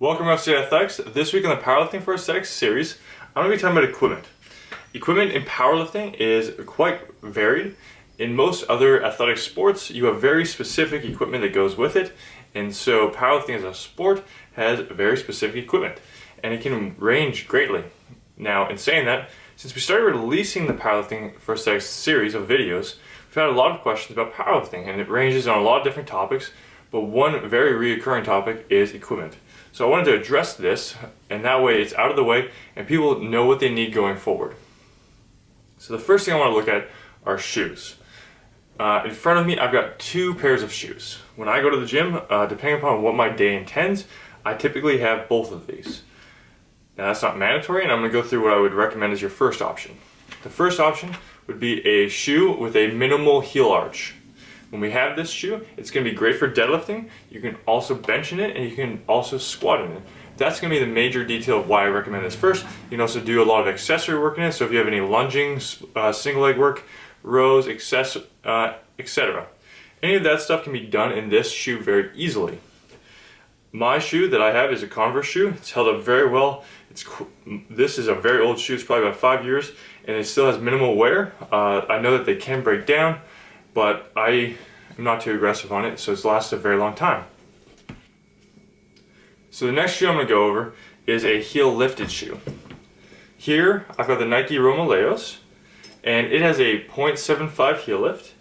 Welcome to State Athletics. This week on the Powerlifting for Aesthetics series, I'm going to be talking about equipment. Equipment in powerlifting is quite varied. In most other athletic sports, you have very specific equipment that goes with it, and so powerlifting as a sport has very specific equipment, and it can range greatly. Now, in saying that, since we started releasing the Powerlifting for Aesthetics series of videos, we've had a lot of questions about powerlifting, and it ranges on a lot of different topics, but one very recurring topic is equipment. So I wanted to address this, and that way it's out of the way and people know what they need going forward. So the first thing I want to look at are shoes. In front of me I've got two pairs of shoes. When I go to the gym, depending upon what my day intends, I typically have both of these. Now that's not mandatory, and I'm going to go through what I would recommend as your first option. The first option would be a shoe with a minimal heel arch. When we have this shoe, it's going to be great for deadlifting. You can also bench in it, and you can also squat in it. That's going to be the major detail of why I recommend this first. You can also do a lot of accessory work in it, so if you have any lunging, single leg work, rows, etc. Any of that stuff can be done in this shoe very easily. My shoe that I have is a Converse shoe. It's held up very well. This is a very old shoe. It's probably about 5 years, and it still has minimal wear. I know that they can break down, but I am not too aggressive on it, so it's lasted a very long time. So the next shoe I'm going to go over is a heel lifted shoe. Here I've got the Nike Romaleos, and it has a 0.75 heel lift,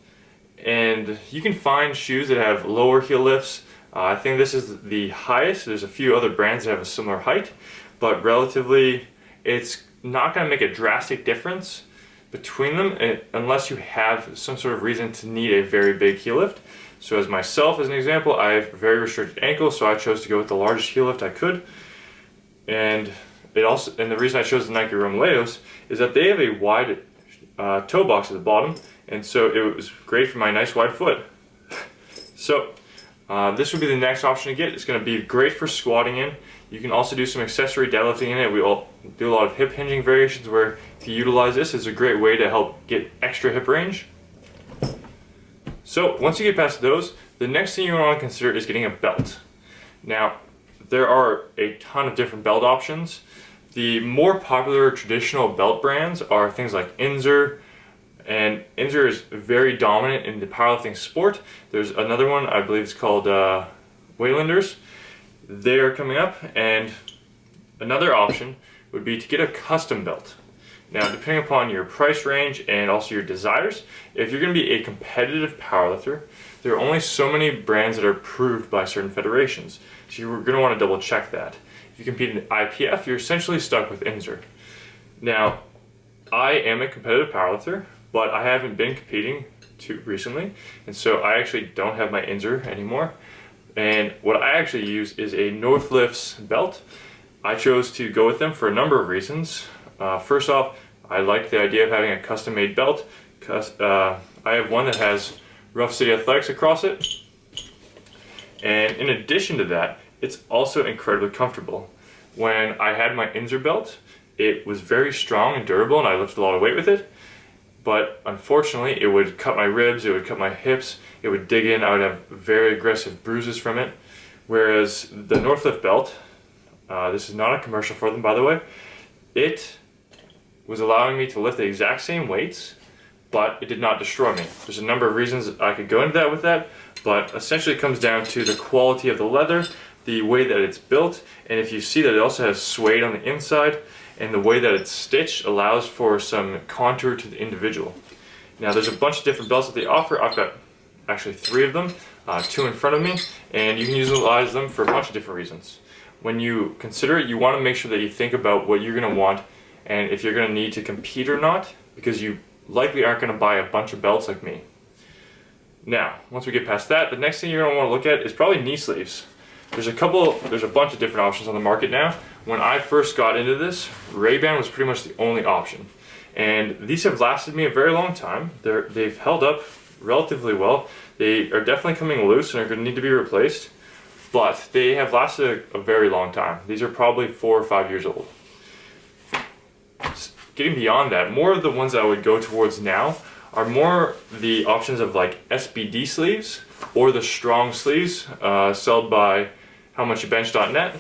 and you can find shoes that have lower heel lifts. I think this is the highest. There's a few other brands that have a similar height, but relatively it's not going to make a drastic difference between them unless you have some sort of reason to need a very big heel lift. So as myself, as an example, I have very restricted ankles, so I chose to go with the largest heel lift I could. And the reason I chose the Nike Romaleos is that they have a wide toe box at the bottom, and so it was great for my nice wide foot. So this would be the next option to get. It's going to be great for squatting in. You can also do some accessory deadlifting in it. We all do a lot of hip hinging variations where if you utilize this, it's a great way to help get extra hip range. So once you get past those, the next thing you want to consider is getting a belt. Now, there are a ton of different belt options. The more popular traditional belt brands are things like Inzer, and Inzer is very dominant in the powerlifting sport. There's another one, I believe it's called Waylanders. They are coming up, and another option would be to get a custom belt. Now, depending upon your price range and also your desires, if you're going to be a competitive powerlifter, there are only so many brands that are approved by certain federations. So you're going to want to double check that. If you compete in IPF, you're essentially stuck with Inzer. Now, I am a competitive powerlifter, but I haven't been competing too recently, and so I actually don't have my Inzer anymore. And what I actually use is a Northlifts belt. I chose to go with them for a number of reasons. First off, I like the idea of having a custom-made belt because I have one that has Rough City Athletics across it. And in addition to that, it's also incredibly comfortable. When I had my Inzer belt, it was very strong and durable, and I lifted a lot of weight with it. But unfortunately, it would cut my ribs, it would cut my hips, it would dig in, I would have very aggressive bruises from it. Whereas the Northlift belt, this is not a commercial for them by the way, it was allowing me to lift the exact same weights, but it did not destroy me. There's a number of reasons I could go into that with that, but essentially it comes down to the quality of the leather, the way that it's built, and if you see that it also has suede on the inside, and the way that it's stitched allows for some contour to the individual. Now there's a bunch of different belts that they offer. I've got actually 3 of them, 2 in front of me, and you can utilize them for a bunch of different reasons. When you consider it, you want to make sure that you think about what you're going to want and if you're going to need to compete or not, because you likely aren't going to buy a bunch of belts like me. Now, once we get past that, the next thing you're going to want to look at is probably knee sleeves. There's a bunch of different options on the market now. When I first got into this, Ray-Ban was pretty much the only option. And these have lasted me a very long time. They've held up relatively well. They are definitely coming loose and are going to need to be replaced. But they have lasted a very long time. These are probably 4 or 5 years old. Getting beyond that, more of the ones that I would go towards now are more the options of like SBD sleeves or the strong sleeves sold by howmuchyoubench.net.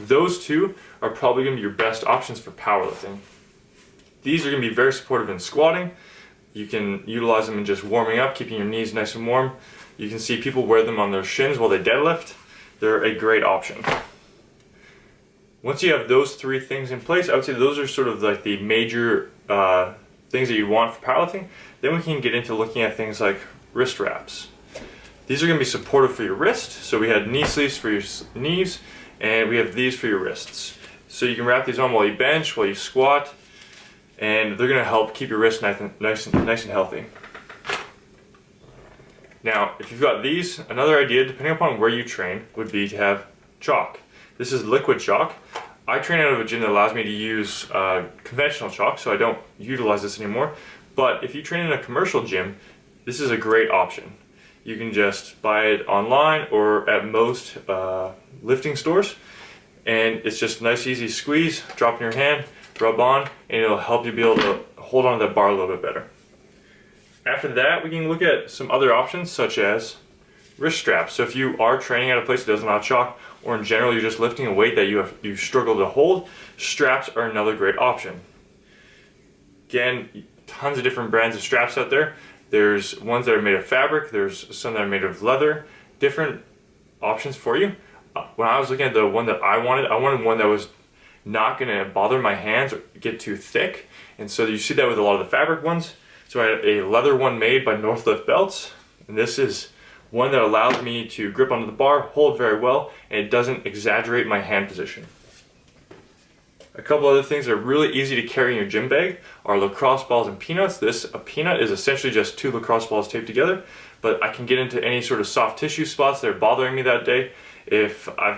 those two are probably going to be your best options for powerlifting. These are going to be very supportive in squatting. You can utilize them in just warming up, keeping your knees nice and warm. You can see people wear them on their shins while they deadlift. They're a great option. Once you have those three things in place, I would say those are sort of like the major things that you want for powerlifting. Then we can get into looking at things like wrist wraps. These are going to be supportive for your wrist. So we had knee sleeves for your knees, and we have these for your wrists. So you can wrap these on while you bench, while you squat, and they're going to help keep your wrist nice and healthy. Now, if you've got these, another idea, depending upon where you train, would be to have chalk. This is liquid chalk. I train out of a gym that allows me to use conventional chalk, so I don't utilize this anymore. But if you train in a commercial gym, this is a great option. You can just buy it online or at most lifting stores, and it's just a nice easy squeeze, drop in your hand, rub on, and it'll help you be able to hold on to that bar a little bit better. After that, we can look at some other options such as wrist straps. So if you are training at a place that doesn't have chalk, or in general you're just lifting a weight that you struggle to hold, straps are another great option. Again, tons of different brands of straps out there. There's ones that are made of fabric, there's some that are made of leather, different options for you. When I was looking at the one that I wanted one that was not going to bother my hands or get too thick, and so you see that with a lot of the fabric ones. So I had a leather one made by Northlift Belts, and this is one that allows me to grip onto the bar, hold very well, and it doesn't exaggerate my hand position. A couple other things that are really easy to carry in your gym bag are lacrosse balls and peanuts. A peanut is essentially just 2 lacrosse balls taped together, but I can get into any sort of soft tissue spots that are bothering me that day. If I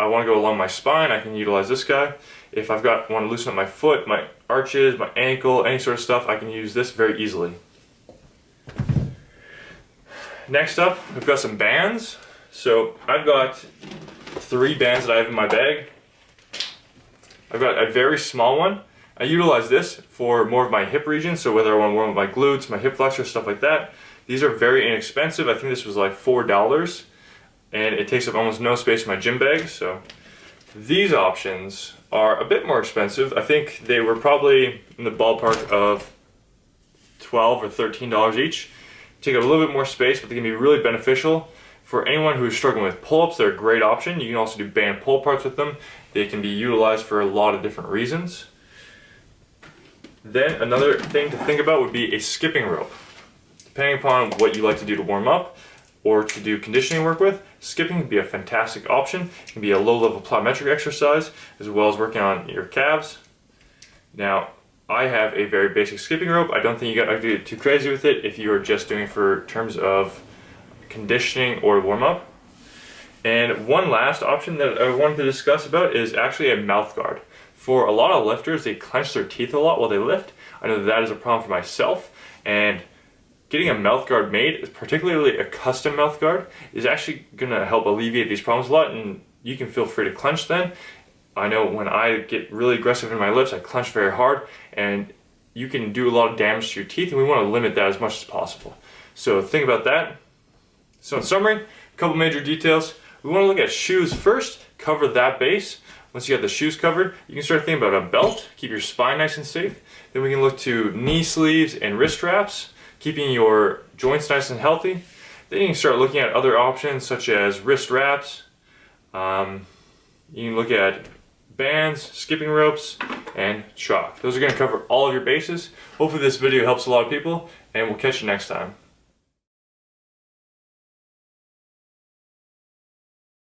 want to go along my spine, I can utilize this guy. If want to loosen up my foot, my arches, my ankle, any sort of stuff, I can use this very easily. Next up, we've got some bands. So I've got 3 bands that I have in my bag. I've got a very small one. I utilize this for more of my hip region, so whether I want to warm up my glutes, my hip flexors, stuff like that. These are very inexpensive. I think this was like $4, and it takes up almost no space in my gym bag. So these options are a bit more expensive. I think they were probably in the ballpark of $12 or $13 each. Take up a little bit more space, but they can be really beneficial. For anyone who's struggling with pull-ups, they're a great option. You can also do band pull parts with them. They can be utilized for a lot of different reasons. Then another thing to think about would be a skipping rope. Depending upon what you like to do to warm up or to do conditioning work with, skipping can be a fantastic option. It can be a low-level plyometric exercise as well as working on your calves. Now, I have a very basic skipping rope. I don't think you got to get too crazy with it if you are just doing it for terms of conditioning or warm up. And one last option that I wanted to discuss about is actually a mouth guard. For a lot of lifters, they clench their teeth a lot while they lift. I know that is a problem for myself, and getting a mouth guard made, particularly a custom mouth guard, is actually going to help alleviate these problems a lot, and you can feel free to clench then. I know when I get really aggressive in my lifts, I clench very hard, and you can do a lot of damage to your teeth, and we want to limit that as much as possible. So think about that. So in summary, a couple major details. We want to look at shoes first, cover that base. Once you have the shoes covered, you can start thinking about a belt, keep your spine nice and safe. Then we can look to knee sleeves and wrist straps, keeping your joints nice and healthy. Then you can start looking at other options such as wrist wraps. You can look at bands, skipping ropes, and chalk. Those are going to cover all of your bases. Hopefully this video helps a lot of people, and we'll catch you next time.